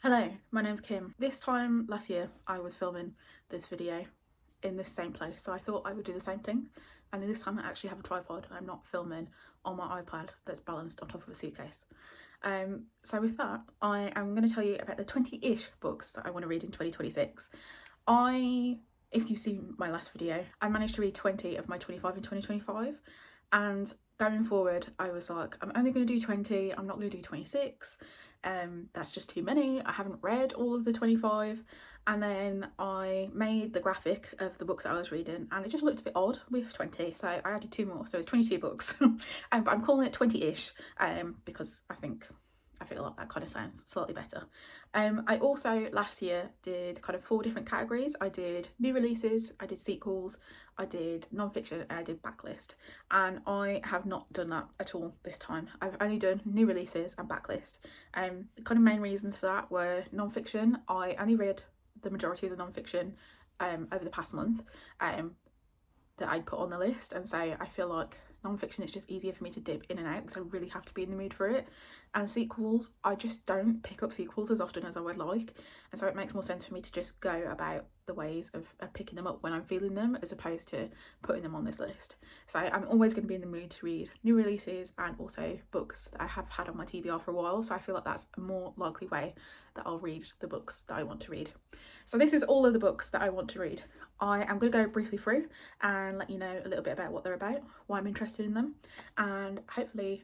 Hello, my name's Kim. This time last year I was filming this video in this same place, so I thought I would do the same thing, and this time I actually have a tripod. I'm not filming on my iPad that's balanced on top of a suitcase. So with that, I am going to tell you about the 20-ish books that I want to read in 2026. If you've seen my last video, I managed to read 20 of my 25 in 2025, and going forward I was like, I'm only going to do 20, I'm not going to do 26. That's just too many. I haven't read all of the 25, and then I made the graphic of the books that I was reading and it just looked a bit odd with 20, so I added 2 more, so it's 22 books. But I'm calling it 20-ish because I feel like that kind of sounds slightly better. I also last year did kind of 4 different categories. I did new releases, I did sequels, I did non-fiction, and I did backlist. And I have not done that at all this time. I've only done new releases and backlist. The kind of main reasons for that were non-fiction. I only read the majority of the non-fiction over the past month that I'd put on the list, and so I feel like non-fiction is just easier for me to dip in and out because I really have to be in the mood for it. And sequels, I just don't pick up sequels as often as I would like, and so it makes more sense for me to just go about the ways of picking them up when I'm feeling them as opposed to putting them on this list. So I'm always going to be in the mood to read new releases and also books that I have had on my TBR for a while, so I feel like that's a more likely way that I'll read the books that I want to read. So this is all of the books that I want to read. I am going to go briefly through and let you know a little bit about what they're about, why I'm interested in them, and hopefully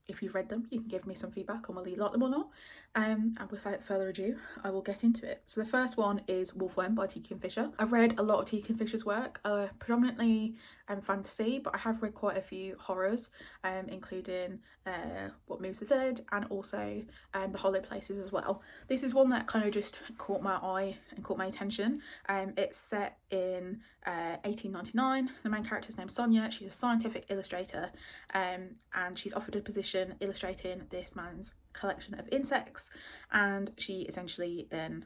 if you've read them you can give me some feedback on whether you like them or not. And without further ado, I will get into it. So the first one is Wolfworm by T. Kingfisher. I've read a lot of T. Kingfisher's work, predominantly fantasy, but I have read quite a few horrors, including What Moves the Dead and also The Hollow Places as well. This is one that kind of just caught my eye and caught my attention. It's set in 1899. The main character's named Sonia. She's a scientific illustrator, and she's offered a position illustrating this man's collection of insects, and she essentially then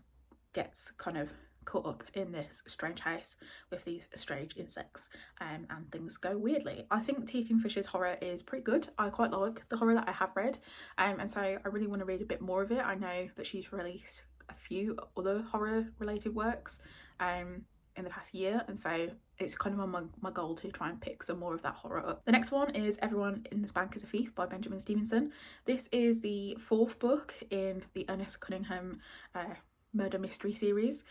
gets kind of caught up in this strange house with these strange insects, and things go weirdly. I think T. Kingfisher's horror is pretty good. I quite like the horror that I have read, and so I really want to read a bit more of it. I know that she's released a few other horror related works in the past year, and so it's kind of on my goal to try and pick some more of that horror up. The next one is Everyone in This Bank is a Thief by Benjamin Stevenson. This is the 4th book in the Ernest Cunningham murder mystery series.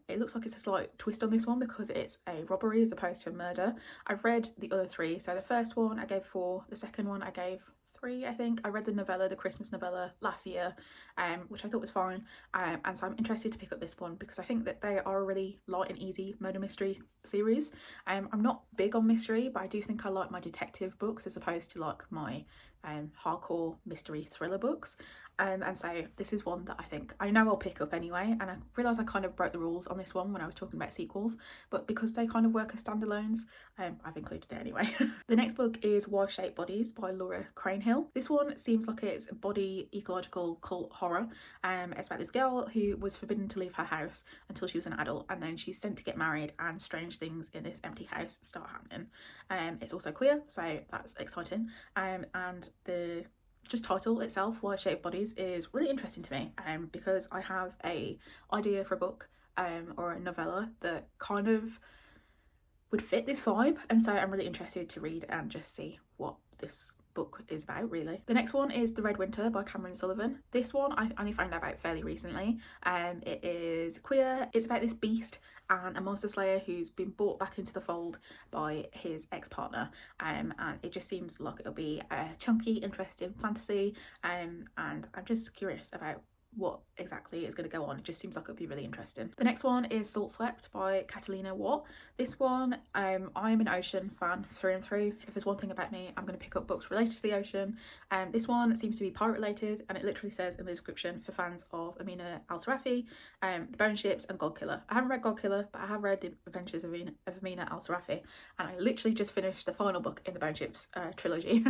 It looks like it's a slight twist on this one because it's a robbery as opposed to a murder. I've read the other 3, so the first one I gave 4, the second one I gave 3, I think. I read the novella, the Christmas novella, last year, which I thought was fine, and so I'm interested to pick up this one because I think that they are a really light and easy murder mystery series. I'm not big on mystery, but I do think I like my detective books as opposed to like my hardcore mystery thriller books, and so this is one that I know I'll pick up anyway. And I realise I kind of broke the rules on this one when I was talking about sequels, but because they kind of work as standalones, I've included it anyway. The next book is Y-Shaped Bodies by Laura Cranehill. This one seems like it's body ecological cult horror. It's about this girl who was forbidden to leave her house until she was an adult, and then she's sent to get married, and strange things in this empty house start happening. It's also queer, so that's exciting, and the title itself, Y-Shaped Bodies, is really interesting to me, because I have a idea for a book or a novella that kind of would fit this vibe, and so I'm really interested to read and just see what this book is about, really. The next one is The Red Winter by Cameron Sullivan. This one I only found out about fairly recently. It is queer. It's about this beast and a monster slayer who's been brought back into the fold by his ex-partner, and it just seems like it'll be a chunky, interesting fantasy, and I'm just curious about what exactly is going to go on. It just seems like it'll be really interesting. The next one is Salt Swept by Catalina Watt. This one, I am an ocean fan through and through. If there's one thing about me, I'm going to pick up books related to the ocean. This one seems to be pirate related, and it literally says in the description for fans of Amina Al-Sarafi, The Bone Ships and Godkiller. I haven't read Godkiller, but I have read The Adventures of Amina Al-Sarafi, and I literally just finished the final book in the Bone Ships trilogy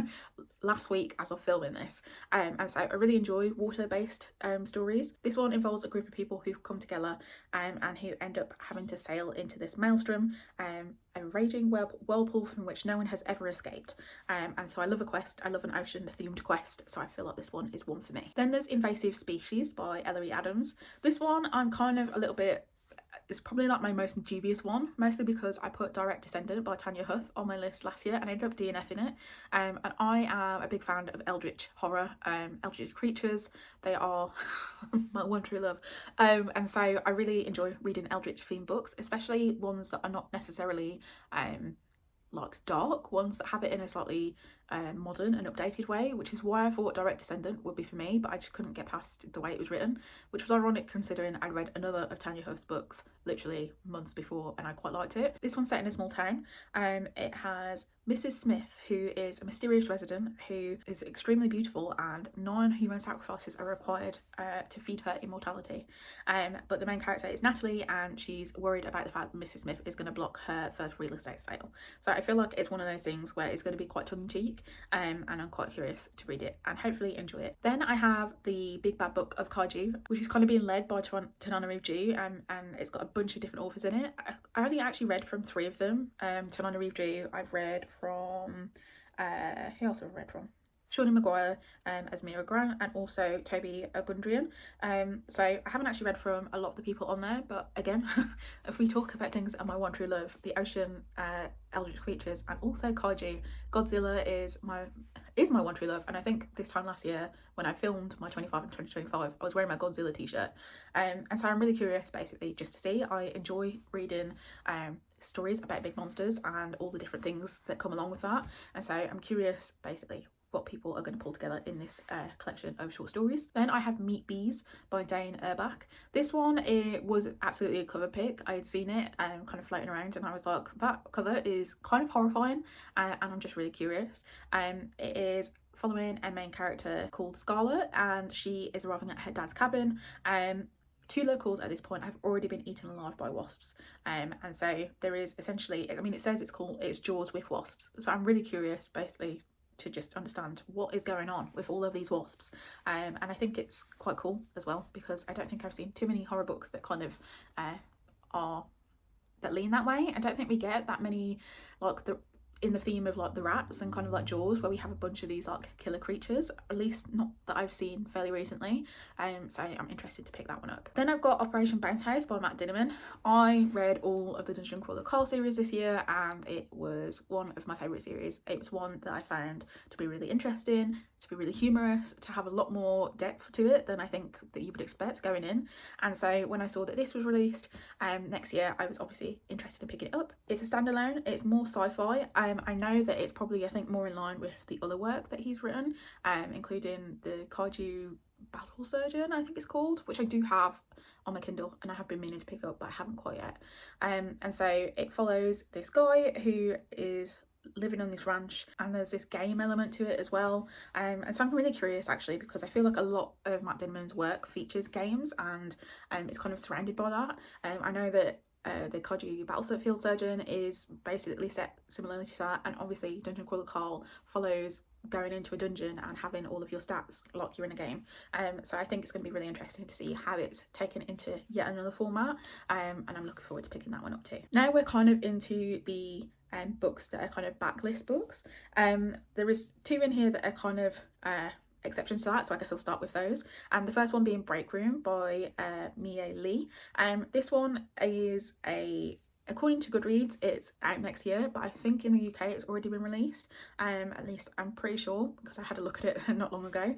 last week as of filming this, and so I really enjoy water-based stories. This one involves a group of people who've come together and who end up having to sail into this maelstrom, a raging whirlpool from which no one has ever escaped. And so I love a quest, I love an ocean themed quest, so I feel like this one is one for me. Then there's Invasive Species by Ellery Adams. This one I'm kind of a little bit, it's probably like my most dubious one, mostly because I put Direct Descendant by Tanya Huth on my list last year and I ended up DNFing it. And I am a big fan of eldritch horror, eldritch creatures. They are my one true love. And so I really enjoy reading eldritch themed books, especially ones that are not necessarily like dark, ones that have it in a slightly modern and updated way, which is why I thought Direct Descendant would be for me, but I just couldn't get past the way it was written, which was ironic considering I'd read another of Tanya Huth's books literally months before and I quite liked it. This one's set in a small town. It has Mrs. Smith, who is a mysterious resident who is extremely beautiful, and 9 human sacrifices are required to feed her immortality. But the main character is Natalie, and she's worried about the fact that Mrs. Smith is going to block her first real estate sale. So I feel like it's one of those things where it's going to be quite tongue-in-cheek, and I'm quite curious to read it and hopefully enjoy it. Then I have the Big Bad Book of Kaiju, which is kind of being led by Tananarive Due, and it's got a bunch of different authors in it. I only actually read from 3 of them. Tananarive Due I've read from, who else have I read from? Shawnee Maguire as Mira Grant, and also Toby Ogundrian. So I haven't actually read from a lot of the people on there, but again, if we talk about things that are my one true love, the ocean, eldritch creatures, and also kaiju, Godzilla is my one true love. And I think this time last year when I filmed my 25 in 2025, I was wearing my Godzilla t-shirt, and so I'm really curious basically just to see. I enjoy reading stories about big monsters and all the different things that come along with that, and so I'm curious basically what people are going to pull together in this collection of short stories. Then I have Meat Bees by Dane Urbach. This one, it was absolutely a cover pick. I had seen it kind of floating around and I was like, that cover is kind of horrifying, and I'm just really curious. It is following a main character called Scarlet, and she is arriving at her dad's cabin. 2 locals at this point have already been eaten alive by wasps, and so there is essentially, I mean, it says it's Jaws with wasps, so I'm really curious basically to just understand what is going on with all of these wasps, and I think it's quite cool as well, because I don't think I've seen too many horror books that kind of that lean that way. I don't think we get that many like in the theme of like the rats and kind of like Jaws, where we have a bunch of these like killer creatures, at least not that I've seen fairly recently. So I'm interested to pick that one up. Then I've got Operation Bounce House by Matt Dinniman. I read all of the Dungeon Crawler Carl series this year, and it was one of my favourite series. It was one that I found to be really interesting, to be really humorous, to have a lot more depth to it than I think that you would expect going in. And so when I saw that this was released next year, I was obviously interested in picking it up. It's a standalone, it's more sci-fi. I know that it's probably, I think, more in line with the other work that he's written, including the Kaiju Battle Surgeon, I think it's called, which I do have on my Kindle and I have been meaning to pick up, but I haven't quite yet. And so it follows this guy who is living on this ranch, and there's this game element to it as well, and so I'm really curious actually, because I feel like a lot of Matt Dinniman's work features games, and it's kind of surrounded by that. I know that the Kaiju Battlefield Surgeon is basically set similarly to that, and obviously Dungeon Crawler Carl follows going into a dungeon and having all of your stats like you're in a game. So I think it's going to be really interesting to see how it's taken into yet another format, and I'm looking forward to picking that one up too. Now we're kind of into the books that are kind of backlist books. There is 2 in here that are kind of exceptions to that, so I guess I'll start with those. The first one being Break Room by Mie Lee. This one is according to Goodreads, it's out next year, but I think in the UK it's already been released. At least I'm pretty sure, because I had a look at it not long ago.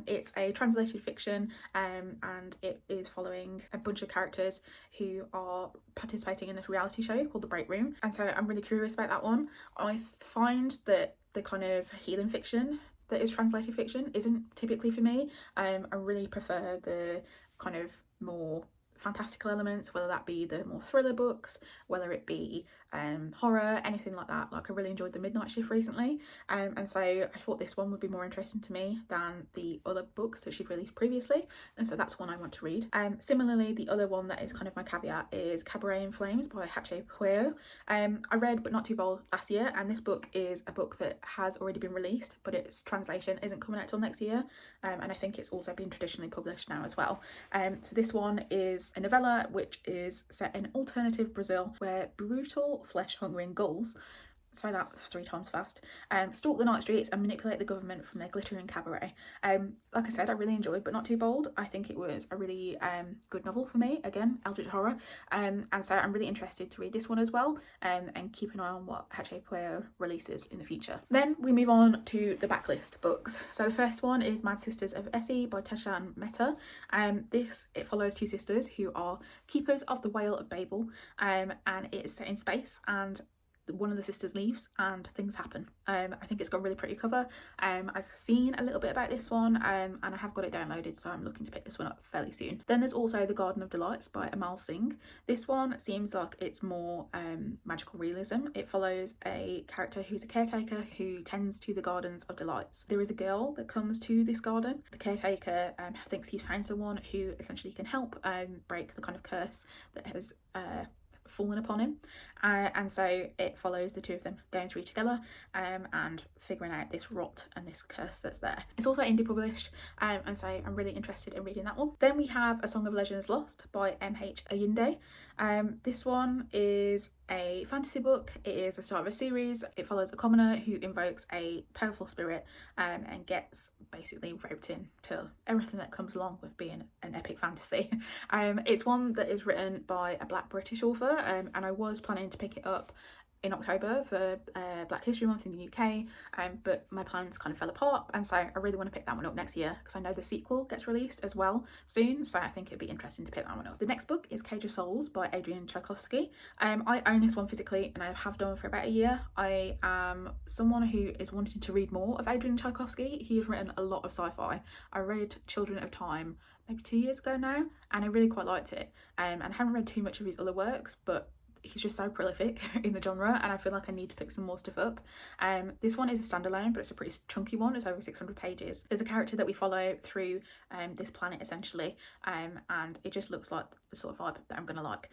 It's a translated fiction, and it is following a bunch of characters who are participating in this reality show called The Break Room, and so I'm really curious about that one. I find that the kind of healing fiction that is translated fiction isn't typically for me. I really prefer the kind of more fantastical elements, whether that be the more thriller books, whether it be horror, anything like that. Like, I really enjoyed The Midnight Shift recently, and so I thought this one would be more interesting to me than the other books that she'd released previously, and so that's one I want to read. Similarly, the other one that is kind of my caveat is Cabaret in Flames by Hache Pueo. I read But Not Too Bold last year, and this book is a book that has already been released, but its translation isn't coming out till next year, and I think it's also been traditionally published now as well. So this one is a novella which is set in alternative Brazil, where brutal flesh-hungering ghouls, say that 3 times fast, stalk the night streets and manipulate the government from their glittering cabaret. Like I said, I really enjoyed But Not Too Bold. I think it was a really good novel for me, again, eldritch horror, and so I'm really interested to read this one as well, and keep an eye on what Hache Pueo releases in the future. Then we move on to the backlist books. So the first one is Mad Sisters of Essie by Tashan Mehta. It follows 2 sisters who are keepers of the Whale of Babel, and it is set in space, and one of the sisters leaves and things happen. I think it's got a really pretty cover. I've seen a little bit about this one, and I have got it downloaded, so I'm looking to pick this one up fairly soon. Then there's also The Garden of Delights by Amal Singh. This one seems like it's more magical realism. It follows a character who's a caretaker who tends to the Gardens of Delights. There is a girl that comes to this garden. The caretaker thinks he's found someone who essentially can help break the kind of curse that has fallen upon him, and so it follows the 2 of them going through together and figuring out this rot and this curse that's there. It's also indie published, and so I'm really interested in reading that one. Then we have A Song of Legends Lost by M.H. Ayinde. This one is a fantasy book. It is the start of a series. It follows a commoner who invokes a powerful spirit and gets basically roped in to everything that comes along with being an epic fantasy. It's one that is written by a Black British author, and I was planning to pick it up in October for Black History Month in the UK, but my plans kind of fell apart, and so I really want to pick that one up next year because I know the sequel gets released as well soon, so I think it'd be interesting to pick that one up. The next book is Cage of Souls by Adrian Tchaikovsky. I own this one physically, and I have done for about a year. I am someone who is wanting to read more of Adrian Tchaikovsky. He has written a lot of sci-fi. I read Children of Time maybe 2 years ago now, and I really quite liked it, and I haven't read too much of his other works, but he's just so prolific in the genre, and I feel like I need to pick some more stuff up. This one is a standalone, but it's a pretty chunky one. It's over 600 pages. There's a character that we follow through this planet essentially, and it just looks like the sort of vibe that I'm gonna like.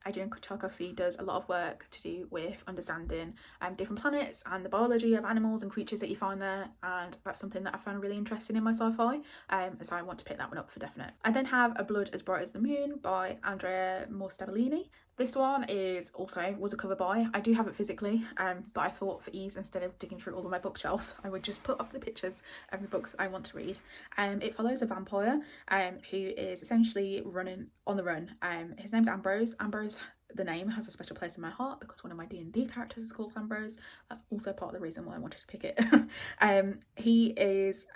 Adrian Tchaikovsky does a lot of work to do with understanding different planets and the biology of animals and creatures that you find there, and that's something that I found really interesting in my sci-fi, so I want to pick that one up for definite. I then have A Blood as Bright as the Moon by Andrea Morstabilini. This one was a cover buy. I do have it physically, but I thought for ease, instead of digging through all of my bookshelves, I would just put up the pictures of the books I want to read. It follows a vampire who is essentially running on the run. His name's Ambrose. Ambrose, the name, has a special place in my heart because one of my D&D characters is called Ambrose. That's also part of the reason why I wanted to pick it. He is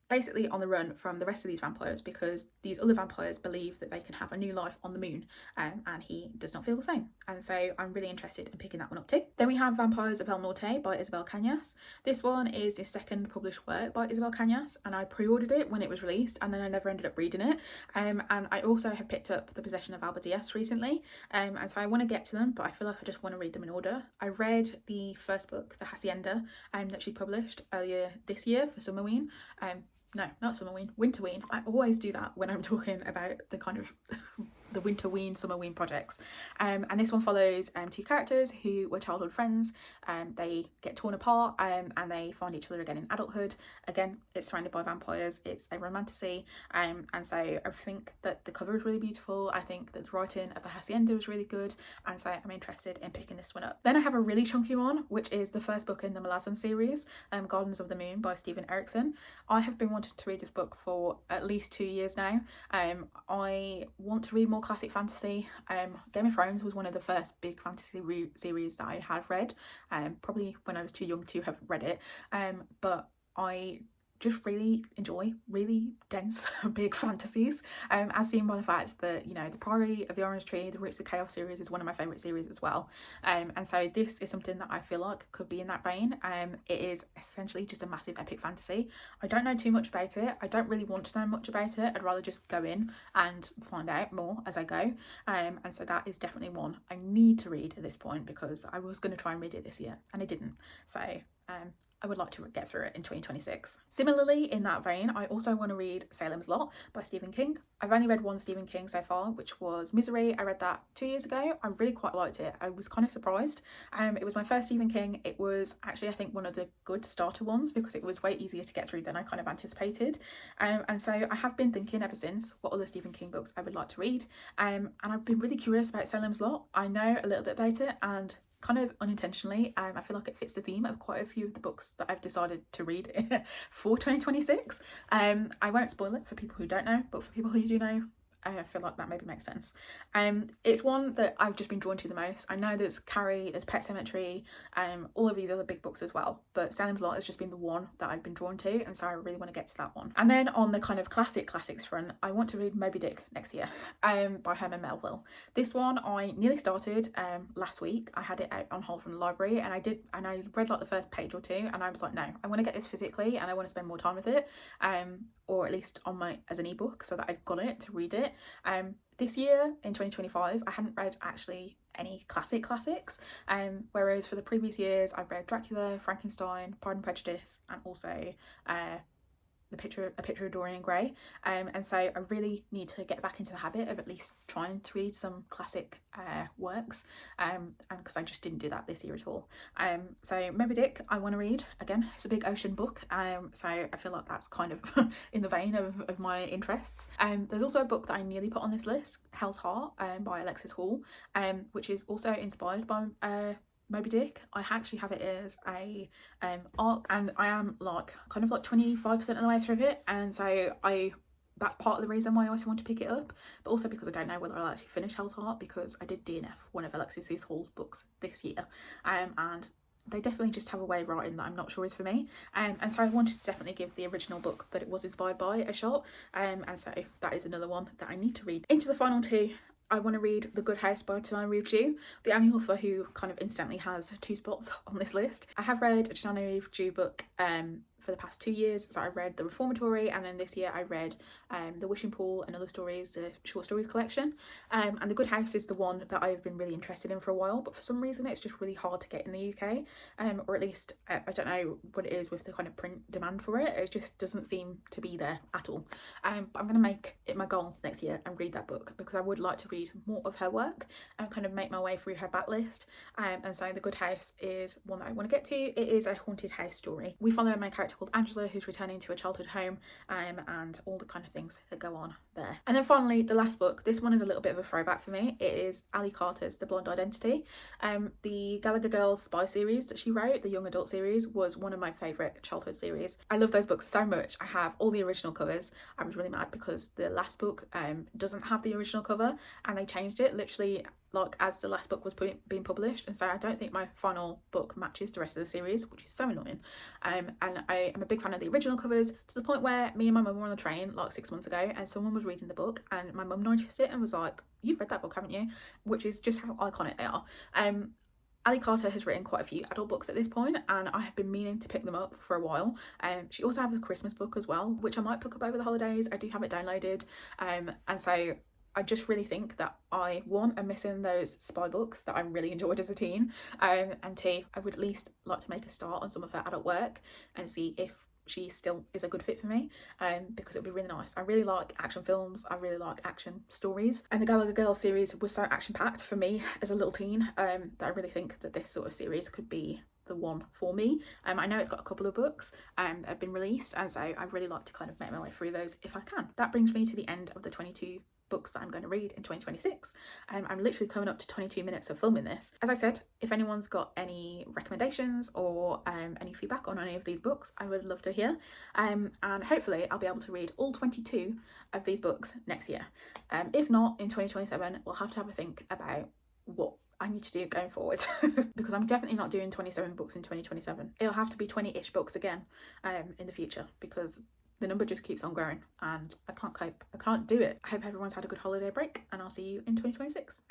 basically on the run from the rest of these vampires because these other vampires believe that they can have a new life on the moon, and he does not feel the same, and so I'm really interested in picking that one up too. Then we have Vampires of El Norte by Isabel Cañas. This one is the 2nd published work by Isabel Cañas, and I pre-ordered it when it was released, and then I never ended up reading it, and I also have picked up The Possession of Alba Diaz recently, and so I want to get to them, but I feel like I just want to read them in order. I read the first book, The Hacienda, that she published earlier this year for Summerween. No, not Summerween, Winterween. I always do that when I'm talking about the kind of the Winterween, Summerween projects. And this one follows 2 characters who were childhood friends. They get torn apart and they find each other again in adulthood. Again, it's surrounded by vampires. It's a romantasy. And so I think that the cover is really beautiful. I think that the writing of The Hacienda is really good. And so I'm interested in picking this one up. Then I have a really chunky one, which is the first book in the Malazan series, Gardens of the Moon by Stephen Erickson. I have been wanting to read this book for at least 2 years now. I want to read more classic fantasy. Game of Thrones was one of the first big fantasy series that I have read, probably when I was too young to have read it, but I just really enjoy really dense, big fantasies, as seen by the fact that, you know, The Priory of the Orange Tree, the Roots of Chaos series is one of my favourite series as well. And so this is something that I feel like could be in that vein. It is essentially just a massive epic fantasy. I don't know too much about it. I don't really want to know much about it. I'd rather just go in and find out more as I go. And so that is definitely one I need to read at this point, because I was going to try and read it this year and I didn't. So I would like to get through it in 2026. Similarly, in that vein, I also want to read Salem's Lot by Stephen King. I've only read one Stephen King so far, which was Misery. I read that 2 years ago. I really quite liked it. I was kind of surprised. It was my first Stephen King. It was actually, I think, one of the good starter ones, because it was way easier to get through than I kind of anticipated. And so I have been thinking ever since what other Stephen King books I would like to read. And I've been really curious about Salem's Lot. I know a little bit about it, and kind of unintentionally, I feel like it fits the theme of quite a few of the books that I've decided to read for 2026. I won't spoil it for people who don't know, but for people who do know, I feel like that maybe makes sense. It's one that I've just been drawn to the most. I know there's Carrie, there's Pet Sematary, all of these other big books as well, but Salem's Lot has just been the one that I've been drawn to, and so I really want to get to that one. And then on the kind of classics front, I want to read Moby Dick next year, by Herman Melville. This one I nearly started last week. I had it out on hold from the library, and I read like the first page or two, and I was like, no, I want to get this physically, and I want to spend more time with it, or at least on my as an ebook, so that I've got it to read it. This year in 2025, I hadn't read actually any classics, whereas for the previous years I've read Dracula, Frankenstein, Pride and Prejudice, and also A Picture of Dorian Gray, and so I really need to get back into the habit of at least trying to read some classic works, and because I just didn't do that this year at all. So Moby Dick I want to read again. It's a big ocean book, so I feel like that's kind of in the vein of my interests. There's also a book that I nearly put on this list, Hell's Heart, by Alexis Hall, which is also inspired by Moby Dick. I actually have it as a arc, and I am like kind of like 25% of the way through it, and so that's part of the reason why I also want to pick it up, but also because I don't know whether I'll actually finish Hell's Heart, because I did DNF one of Alexis Hall's books this year, and they definitely just have a way of writing that I'm not sure is for me, and so I wanted to definitely give the original book that it was inspired by a shot, and so that is another one that I need to read. Into the final two, I want to read The Good House by Tananarive Due, the only author who kind of instantly has 2 spots on this list. I have read a Tananarive Due book for the past 2 years. So I read The Reformatory, and then this year I read The Wishing Pool and Other Stories, the short story collection. And The Good House is the one that I've been really interested in for a while, but for some reason it's just really hard to get in the UK, or at least I don't know what it is with the kind of print demand for it. It just doesn't seem to be there at all. But I'm going to make it my goal next year and read that book, because I would like to read more of her work and kind of make my way through her backlist. And so The Good House is one that I want to get to. It is a haunted house story. We follow a main character called Angela, who's returning to a childhood home, and all the kind of things that go on there. And then finally, the last book. This one is a little bit of a throwback for me. It is Ali Carter's The Blonde Identity. The Gallagher Girls spy series that she wrote, the young adult series, was one of my favourite childhood series. I love those books so much. I have all the original covers. I was really mad because the last book doesn't have the original cover, and they changed it literally like as the last book was being published, and so I don't think my final book matches the rest of the series, which is so annoying. And I am a big fan of the original covers, to the point where me and my mum were on the train like 6 months ago, and someone was reading the book, and my mum noticed it and was like, "You've read that book, haven't you?" Which is just how iconic they are. Ali Carter has written quite a few adult books at this point, and I have been meaning to pick them up for a while. She also has a Christmas book as well, which I might pick up over the holidays. I do have it downloaded, and so I just really think that I, one, am missing those spy books that I really enjoyed as a teen, and two, I would at least like to make a start on some of her adult work and see if she still is a good fit for me, because it would be really nice. I really like action films, I really like action stories, and the Gallagher Girls series was so action-packed for me as a little teen, that I really think that this sort of series could be the one for me. I know it's got a couple of books that have been released, and so I'd really like to kind of make my way through those if I can. That brings me to the end of the 22 books that I'm going to read in 2026. I'm literally coming up to 22 minutes of filming this. As I said, if anyone's got any recommendations or any feedback on any of these books, I would love to hear, and hopefully I'll be able to read all 22 of these books next year. If not, in 2027 we'll have to have a think about what I need to do going forward because I'm definitely not doing 27 books in 2027. It'll have to be 20-ish books again in the future because the number just keeps on growing and I can't cope. I can't do it. I hope everyone's had a good holiday break and I'll see you in 2026.